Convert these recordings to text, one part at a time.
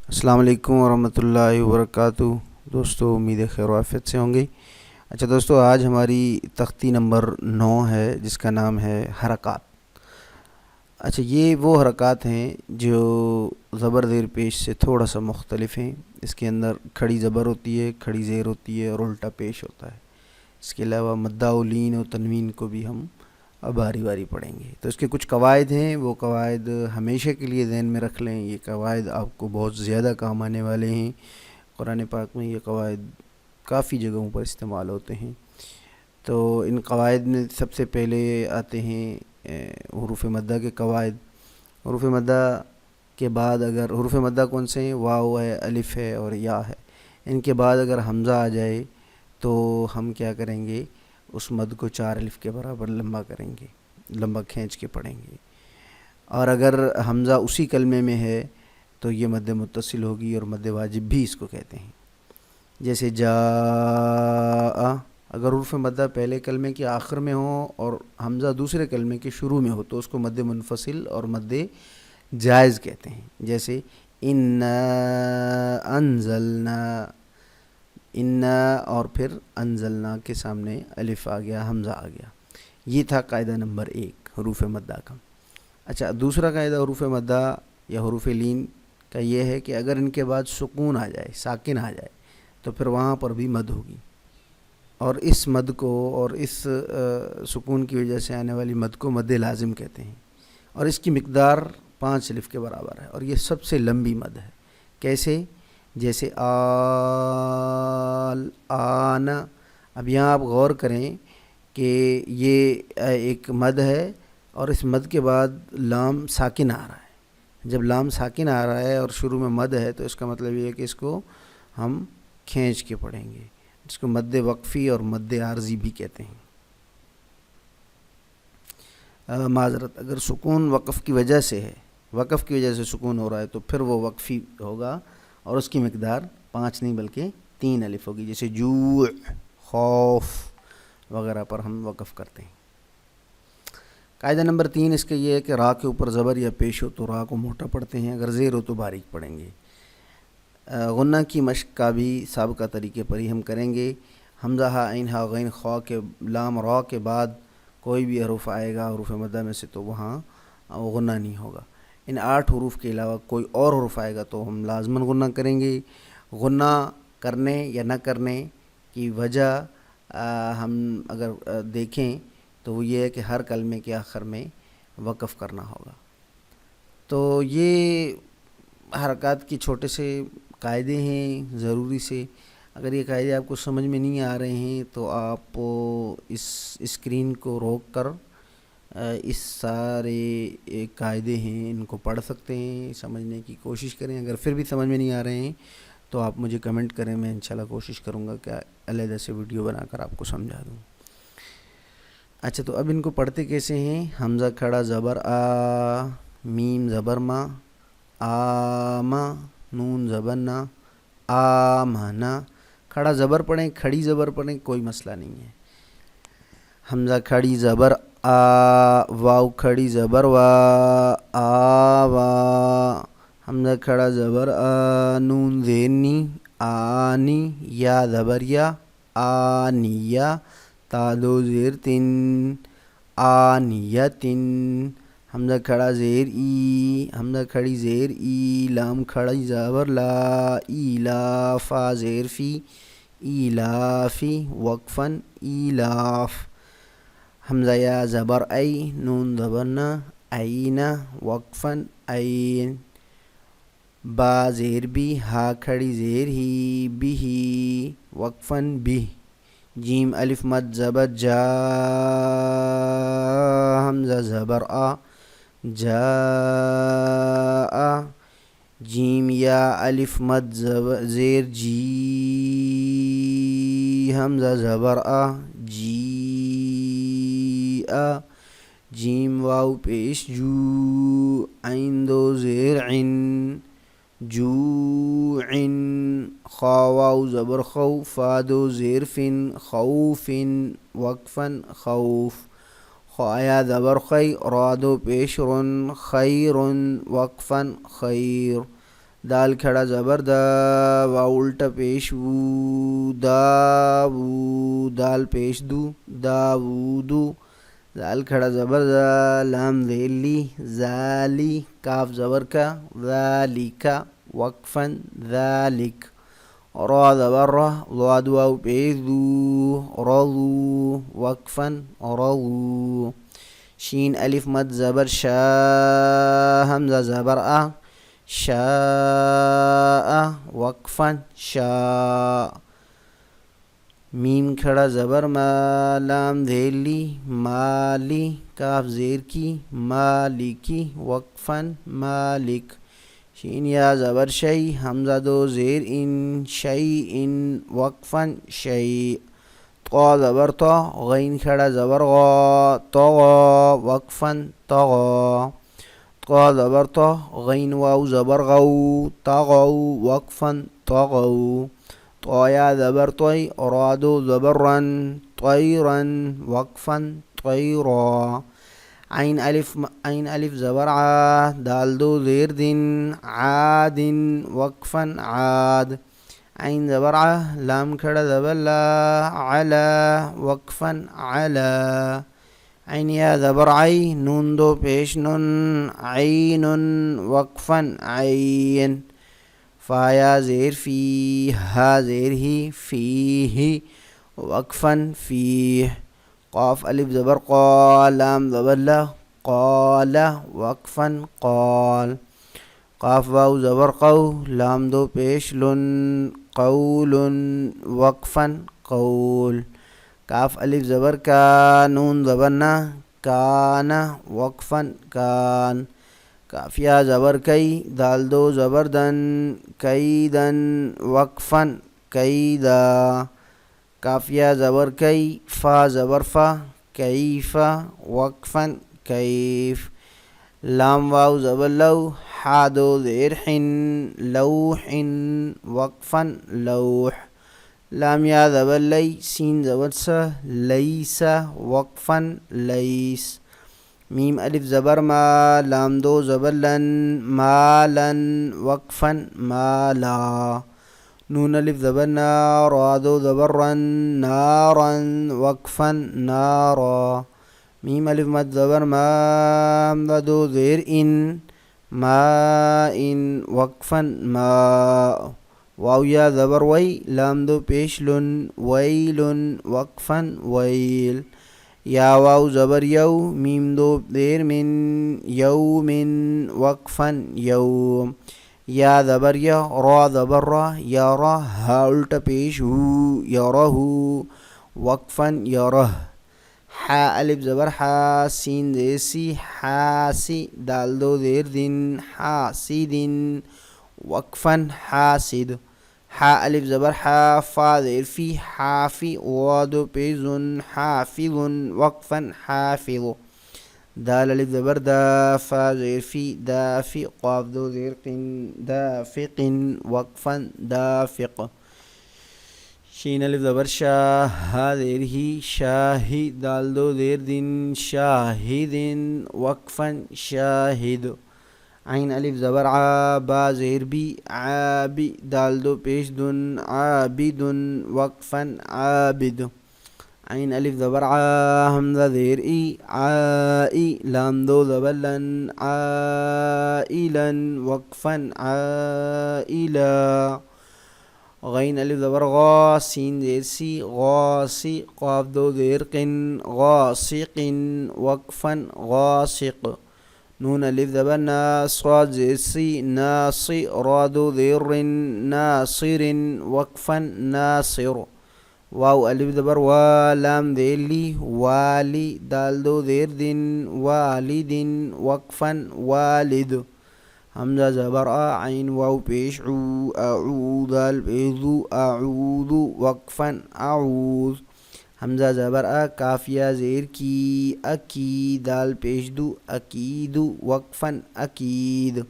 السلام علیکم ورحمۃ اللہ وبرکاتہ۔ دوستو امید ہے خیر و عافیت سے ہوں گے۔ اچھا دوستو، آج ہماری تختی نمبر 9 ہے جس کا نام ہے حرکات۔ اچھا، یہ وہ حرکات ہیں جو زبر زیر پیش سے تھوڑا سا مختلف ہیں۔ اس کے اندر کھڑی زبر ہوتی ہے، کھڑی زیر ہوتی ہے اور الٹا پیش ہوتا ہے۔ اس کے علاوہ مدہ و لین و تنوین کو بھی ہم باری باری پڑھیں گے۔ تو اس کے کچھ قواعد ہیں، وہ قواعد ہمیشہ کے لیے ذہن میں رکھ لیں۔ یہ قواعد آپ کو بہت زیادہ کام آنے والے ہیں۔ قرآن پاک میں یہ قواعد کافی جگہوں پر استعمال ہوتے ہیں۔ تو ان قواعد میں سب سے پہلے آتے ہیں حروف مدہ کے قواعد۔ حروف مدہ کے بعد اگر حروف مدہ کون سے ہیں؟ واو ہے، الف ہے اور یا ہے۔ ان کے بعد اگر حمزہ آ جائے تو ہم کیا کریں گے؟ اس مد کو 4 الف کے برابر لمبا کریں گے، لمبا کھینچ کے پڑھیں گے۔ اور اگر حمزہ اسی کلمے میں ہے تو یہ مد متصل ہوگی، اور مد واجب بھی اس کو کہتے ہیں۔ جیسے جاء، اگر حروف مدہ پہلے کلمے کے آخر میں ہو اور حمزہ دوسرے کلمے کے شروع میں ہو تو اس کو مد منفصل اور مد جائز کہتے ہیں۔ جیسے انا انزلنا، انا اور پھر انزلنا کے سامنے الف آ گیا، حمزہ آ گیا۔ یہ تھا قاعدہ نمبر 1 حروف مدہ کا۔ اچھا، دوسرا قاعدہ حروف مدہ یا حروف لین کا یہ ہے کہ اگر ان کے بعد سکون آ جائے، ساکن آ جائے، تو پھر وہاں پر بھی مد ہوگی، اور اس مد کو اور اس سکون کی وجہ سے آنے والی مد کو مد لازم کہتے ہیں، اور اس کی مقدار 5 الف کے برابر ہے، اور یہ سب سے لمبی مد ہے۔ کیسے؟ جیسے آل، آنا۔ اب یہاں آپ غور کریں کہ یہ ایک مد ہے اور اس مد کے بعد لام ساکن آ رہا ہے۔ جب لام ساکن آ رہا ہے اور شروع میں مد ہے تو اس کا مطلب یہ ہے کہ اس کو ہم کھینچ کے پڑھیں گے، جس کو مد وقفی اور مد عارضی بھی کہتے ہیں۔ معذرت، اگر سکون وقف کی وجہ سے ہے، وقف کی وجہ سے سکون ہو رہا ہے تو پھر وہ وقفی ہوگا، اور اس کی مقدار 5 نہیں بلکہ 3 الف ہوگی۔ جیسے جوع، خوف وغیرہ پر ہم وقف کرتے ہیں۔ قاعدہ نمبر 3 اس کے یہ ہے کہ را کے اوپر زبر یا پیش ہو تو را کو موٹا پڑھتے ہیں، اگر زیر ہو تو باریک پڑھیں گے۔ غنہ کی مشق کا بھی سابقہ طریقے پر ہی ہم کریں گے۔ حمزہ، ہا، عین، ہا، غین، خا کے لام را کے بعد کوئی بھی حروف آئے گا حروف مدہ میں سے تو وہاں غنہ نہیں ہوگا۔ ان 8 حروف کے علاوہ کوئی اور حروف آئے گا تو ہم لازماً غنہ کریں گے۔ غنہ کرنے یا نہ کرنے کی وجہ ہم اگر دیکھیں تو وہ یہ ہے کہ ہر کلمے کے آخر میں وقف کرنا ہوگا۔ تو یہ حرکات کی چھوٹے سے قاعدے ہیں ضروری سے۔ اگر یہ قاعدے آپ کو سمجھ میں نہیں آ رہے ہیں تو آپ اس اسکرین کو روک کر اس سارے قاعدے ہیں ان کو پڑھ سکتے ہیں، سمجھنے کی کوشش کریں۔ اگر پھر بھی سمجھ میں نہیں آ رہے ہیں تو آپ مجھے کمنٹ کریں، میں انشاءاللہ کوشش کروں گا کہ علیحدہ سے ویڈیو بنا کر آپ کو سمجھا دوں۔ اچھا، تو اب ان کو پڑھتے کیسے ہیں؟ حمزہ کھڑا زبر آ، میم زبر ما، آما، نون زبر نا، آمنا۔ کھڑا زبر پڑھیں، کھڑی زبر پڑھیں، کوئی مسئلہ نہیں ہے۔ حمزہ کھڑی زبر آ، واو کھڑی زبر وا، آوا۔ حمزہ کھڑا زبر آ، نون زیر نی، آنی، یا زبر یا، آنیا۔ تا دو زیر تن، آنیتن۔ حمزہ کھڑا زیر ای، حمزہ کھڑی زیر ای، لام کھڑی زبر لا، ایلا۔ فا زیر فی، ایلافی، وقفاً ایلاف۔ حمزہ یا زبر ای، نون زبر نا، اینا، وقفاً این۔ با زیر بی، ہا کھڑی زیر ہی، بھی، وقفاً بھی۔ جیم الف مد زبر جا، حمزہ زبر آ، جا۔ جیم یا الف مد زیر جی، حمزہ زبر آ، جی۔ جیم واو پیش جو، عین دو زیر عن، جوعن۔ خا واو زبر خو، فا دو زیر فن، خوفن، وقفاً خوف۔ خایا زبر خی، را دو پیش رن، خیرن، وقفاً خیر۔ دال کھڑا زبر دا، واو الٹا پیش وو، داو دال پیش دو، داودو. دال کھڑا زبر دا، لام زیر لی، ذالی. کاف زبر کا، ذالکا وقفا ذالک. را زبر را، ضاد واو پیش دو، رضو وقفا رضو. شین الف مد زبر شا، حمزہ زبر آ، شاء وقفا شاء. میم کھڑا زبر ما، لام زیر لی، مالی. کاف زیر کی، مالکی وقفا مالک. شین یا زبر شی، حمزہ دو زیر ان، شیء وقفا شیء. طا زبر طا، غین کھڑا زبر غا، طغا وقفا طغا. طا زبر طا، غین واو زبر غو، طغوا وقفا طغوا. طا یا زبر طی، را دو زبر رن، طیرا وقفا طیرا. عین الف زبر عا، دال دو زیر دن، عاد وقفا عاد. عین زبر ع، لام کھڑا زبر لا، علا وقفا علا. عین یا زبر عی، نون دو پیش نن، عین وقفا عین. فا یا زیر فی، ہا زیر ہی، فیہ وقفا فیہ. قاف الف زبر قا، لام زبر لا، قال وقفا قال. قاف واو زبر قو، لام دو پیش لن، قول وقفا قول. کاف الف زبر کا، نون زبر نا، کان وقفا کان. کاف یا زبر کئی، دال دو زبر دن، کیدن وقفا کیدا. کاف یا زبر کئی، فا زبر فا، کیف وقفا کیف. لام واو زبر لو، حا دو زیر حن، لوح وقفا لوح. لام یا زبر لی، سین زبر سا، لیس وقفا لیس. میم الف زبر ما، لام دو زبر لن، مالا وقفا مالا. نون الف زبر نا، را دو زبر رن، نارا وقفا نارا. میم الف مد زبر ما، حمزہ دو زیر ان، ماء وقفا ماء. واو یا زبر وی، لام دو پیش لن، ویل وقفا ویل. یا واو زبر یو، میم دو زیر من، یوم وقفا یوم. یا زبر یا، را زبر را، یارا. ہا الٹا پیش ہو، یارہ وقفا یارہ. حا الف زبر حا، سین زیر سی، حاسی. دال دو زیر دن، حاسد وقفا حاسد. حا الف زبر حا، فا زیر فی، حافی. وادو پیزن، حافظ وقفا حافظ. دال الف زبر دا، فا زیر فی، دافی. قاف دو زیر قن، دافق وقفا دافق. شین الف زبر شا، ہا زیر ہی، شاہی. دال دو زیر دن، شاہد وقفا شاہد. عین الف زبر عا، با زیر بی، عابی. دال دو پیش دن، عابد وقفا عابد. عین الف زبر عا، حمزہ زیر ای، عائی. لام دو زبر لن، عائلا وقفا عائلا. غین الف زبر غا، سین زیر سی، غاسی. قاف دو زیر قن، غاسق وقفا غاسق. نون الف زبر نا، صاد زیر سی، ناصی. را دو زیر رن، ناصر وقفا ناصر. واو الف زبر وا، لام زیر لی، والی. دال دو زیر دن، والد وقفا والد. حمزہ زبر آ، عین واو پیش عو، اعوذ. دال پیش دو، اعوذ وقفا اعوذ. حمزہ زبر آ، کاف یا زیر کی، اکی. دال پیش دو، اکید وقفا اکید.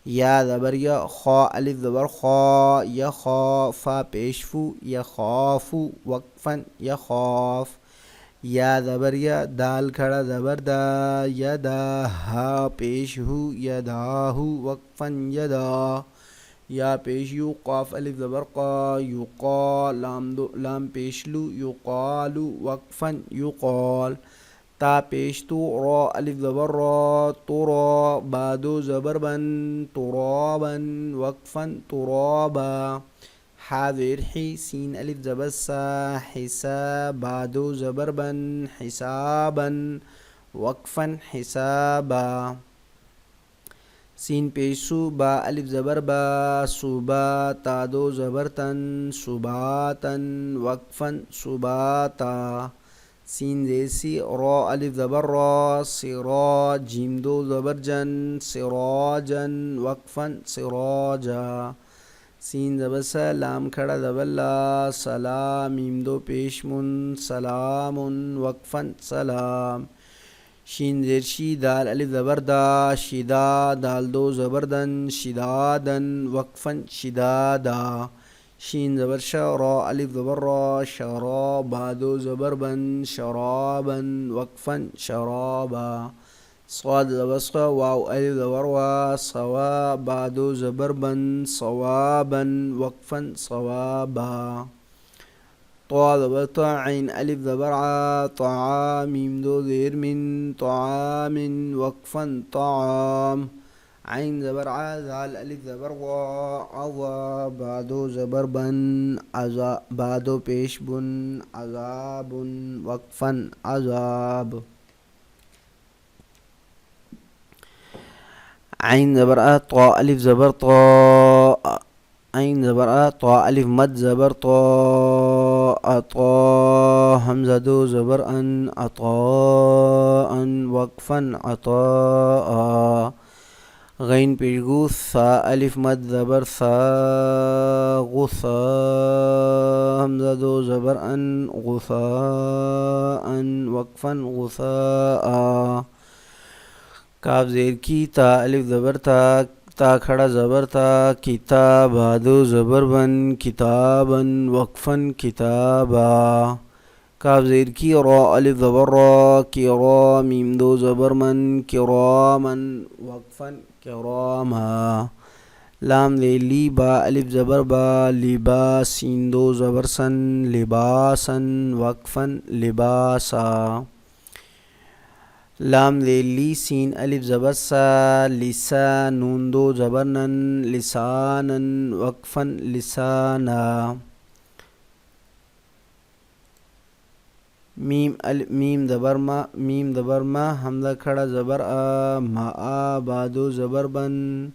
یا زبر یا، خا الف زبر خا، یخا. فا پیش فو، یخاف وقفا یخاف. یا زبر یا، دال کھڑا زبر دا، یدا. ہا پیش ہو، یداہ وقفا یدا. یا پیش یو، قاف الف زبر قا، یقا، لام پیش لو، یقال، وقفاً یقال. تا پیش تو، را الف زبر را، ترا، بادو زبر بن، ترابا، وقفاً ترابا. حا زیر حی، سین الف زبر سا، حسا، بادو زبر بن، حسابا، وقفاً حسابا. سین پیشو، با الف زبر با، صوبا، تادو زبر تن، صباتن، وقفاً صباتا. سین زیسی، را الف زبر را، سرا، جیم دو زبر جن، سراجن، وقفاً سراجا. سین زبر سا، لام کھڑا زبر لا، سلام، میم دو پیش من، سلام، وقفاً سلام. شین زیر شی، دال الف زبر دا، شدا، دال دو زبر دن، شدادن، وقفاً شدادا. شین زبر شا، را الف زبر را، شرا، بادو زبر بن، شرابا، وقفاً شرابا. صاد زبر صا، واو الف زبر وا، صوا، بادو زبر بن، صوابا، وقفاً صوابا. طا زبر طا، عین الف زبر ع، طعا، میم دو زیر من، طعام، وقفاً طعام. عین زبر ع، ذال الف زبر وا، عضا، بادو زبر بن، عذا، بادو پیش بن، عذاب، وقفاً عذاب. عین زبر ا، طا الف زبر طا، عین زبر ا، طا الف مد زبر طا، عطا، حمزہ دو زبر ان، عطاء، وقفاً عطاء. غین پیش گو، ثا الف مد زبر ثا، غثا، حمزہ دو زبر ان، غثاء، وقفاً غثاء. کاف زیر کی، تا الف زبر تا، تا کھڑا زبر تا، کتاب، دو زبر بن، کتابا، وقفاً کتابا. کاف زیر کی، را الف زبر را، کرا، میم دو زبر من، کراما، وقفاً کراما. لام زیر لی، با الف زبر با، لبا، سین دو زبر سن، لباسا، وقفاً لباسا. لام زیر لی، سین الف زبر سا، لسا، نون دو زبر نن، لسانا، وقفاً لسانا. میم زبر ما، میم زبر ما، حمزہ کھڑا زبر آ، ما، بادو زبر بن،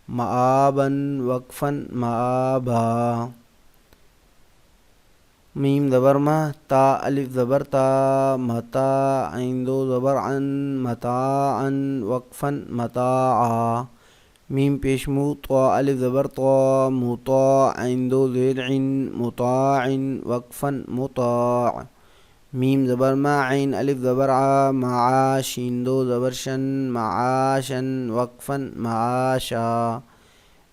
معابا، وقفاً معابا. میم زبر ما، تا الف زبر تا، متا، عین دو زبر عن، متاعا، وقفاً متاعا. میم پیش مو، طا الف زبر طا، مطاع، عین دو زیر عن، مطاع، وقفاً مطاع. میم زبر ما، عین الف زبر ع، معا، شین دو زبر شن، معاشا، وقفاً معاشا.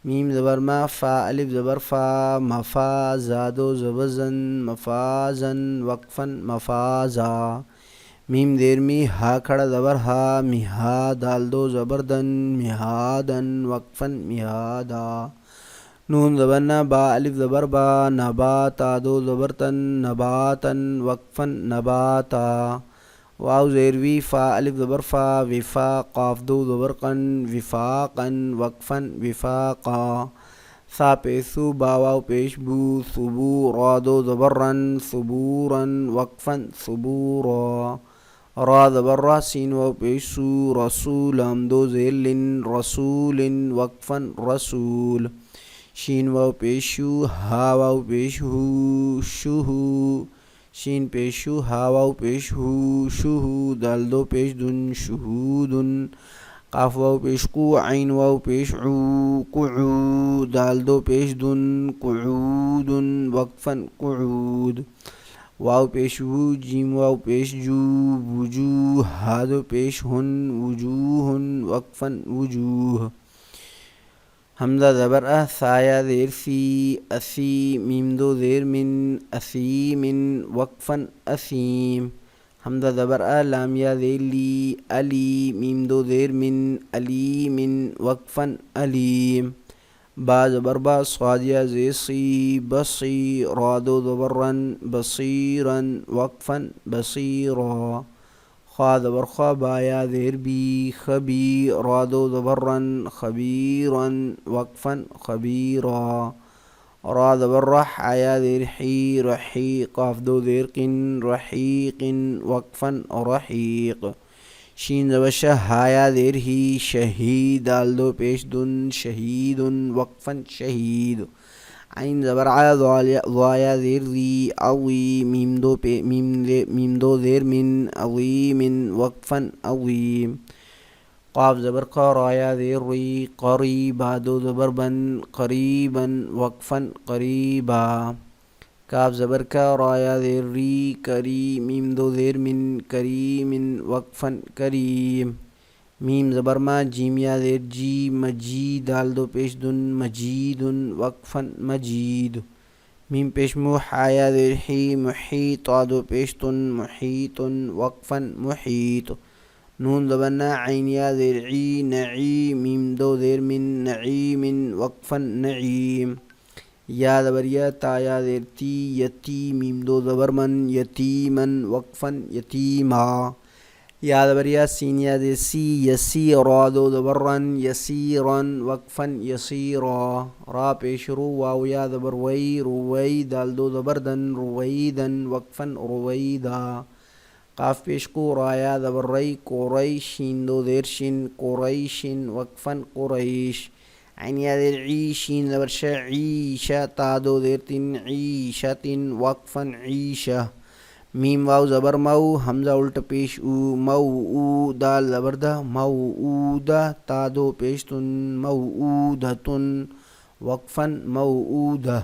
میم زبر ما، فا الف زبر فا، مفا، زادو زبر زن، مفازا، وقفاً مفازا. میم دیر می، ہا کھڑا زبر ہا، مہا، دال دو زبر دن، مہادا، وقفاً مہادا. نون زبر نا، با الف زبر با، نباتا، دو زبر تن، نباتا، وقفاً نباتا. واو زیر وی، فا الف زبر فا، وفاق، قاف دو زبر قن، وفاقا، وقفاً وفاقا. ثا پیسو، با واو پیش بو، ثبو، را دو زبر رن، ثبورا، وقفاً ثبورا. را زبر را، سین واو پیش سو، رسول، ہم دو زیر لن، رسول، وقفاً رسول. شین واو پیش شو، ہا واو پیش ہو، شہو. شین پیش شو، ہا واو پیش ہو، شہو، دال دو پیش دن، شہودن. قاف واو پیش قو، عین واو پیش عو، قعو، دال دو پیش دن، قعودن، وقفاً قعود. واو پیش وو، جیم واو پیش جو، وجوہ، ہا دو پیش ہن، وجوہن، وقفاً وجوہ. حمزہ زبر ا، ثایا زیر سی، اسی، میم دو زیر من، اسیم، وقفاً اسیم. حمزہ زبر ا، لام یا زیر لی، علی، میم دو زیر من، علیم، وقفاً علیم. با زبر با، صاد یا زیر سی، بصی، را دو زبر رن، بصیرن، وقفا بصیرا. خا زبر خا، با یا زیر بی، خبی، را دو زبر رن، خبیرن، وقفا خبیرا. را زبر رح، یا زیر حی، رحی، قاف دو زیر قن، رحیق، وقفا رحیق. شین زبر شہ، ہایا زیر ہی، شہید، دال دو پیش دن، شہید، وقفا شہید. عین زبر ع، ضایا زیر زی، عوی، میم دو زیر من، عظیم، وقفا عظیم. قاف زبر قا، رایا زیر ری، قریب، دو زبر بن، قریبا، وقفا قریبا. کاف زبر کا، رایا زیر ری، کری، میم دو زیر من، کریم، وقفا کریم. میم زبر ما، جیم یا زیر جی، مجید، دال دو پیش دن، مجید، وقفا مجید. میم پیش مو، حایا زیر حی، محیط، دو پیش تن، محیط، وقفا محیط. نون زبر نا، عین یا زیر عی، نعیم، میم دو زیر من، نعیم، وقفا نعیم. یا زبر یا، تا یا زیر تی، یتی، میم دو زبر من، یتیما، وقفا یتیما. یا زبر یا، سین یا زیر سی، یسی، را دو زبر رن، یسیرا، وقفا یسیرا. را پیش رو، واو یا زبر وی، روی، دال دو زبر دن، رویدا، وقفا رویدا. قاف پیش کو، را یا زبر ری، قریش، شین دو زیر شن، قریش، وقفا قریش. عین یا زیر عی، شین زبر شہ، عیشہ، تا دو زیر تن، عیشۃ، وقفا عیشہ. میم واو زبر مو، حمزہ الٹ پیش او، مو، دال زبر دہ، موعودہ، تا دو پیش تن، موعودۃ، وقفا موعودہ.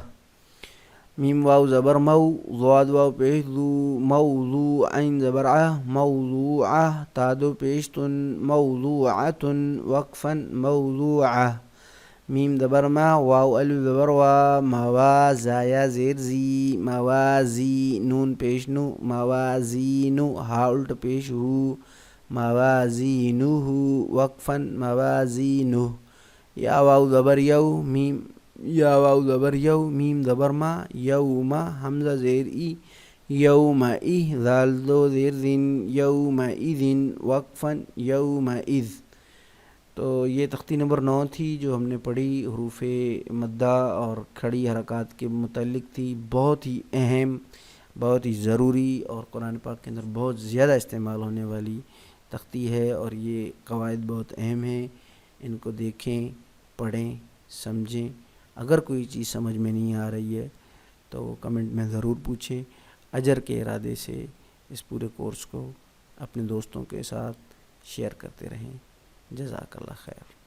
میم واو زبر مو، ضاد واو پیش ذو، موضوع، عین زبر ع، موضوعہ، تا دو پیش تن، موضوعۃ، وقفا موضوعہ. میم زبر ما، واو الف زبر وا، موا، زایا زیر زی، موازی، نون پیش نو، موازین، ہا الٹ پیش ہو، موازینہ، وقفا موازینہ. یا واو زبر یو، یا واو زبر یو، میم زبر ما، یوم، حمزہ زیر ای، یومئ، ذال دو زیر زن، یومئذ، وقفا یومئذ. تو یہ تختی نمبر 9 تھی جو ہم نے پڑھی، حروف مدہ اور کھڑی حرکات کے متعلق تھی. بہت ہی اہم، بہت ہی ضروری اور قرآن پاک کے اندر بہت زیادہ استعمال ہونے والی تختی ہے، اور یہ قواعد بہت اہم ہیں. ان کو دیکھیں، پڑھیں، سمجھیں. اگر کوئی چیز سمجھ میں نہیں آ رہی ہے تو کمنٹ میں ضرور پوچھیں. اجر کے ارادے سے اس پورے کورس کو اپنے دوستوں کے ساتھ شیئر کرتے رہیں. جزاک اللہ خیر.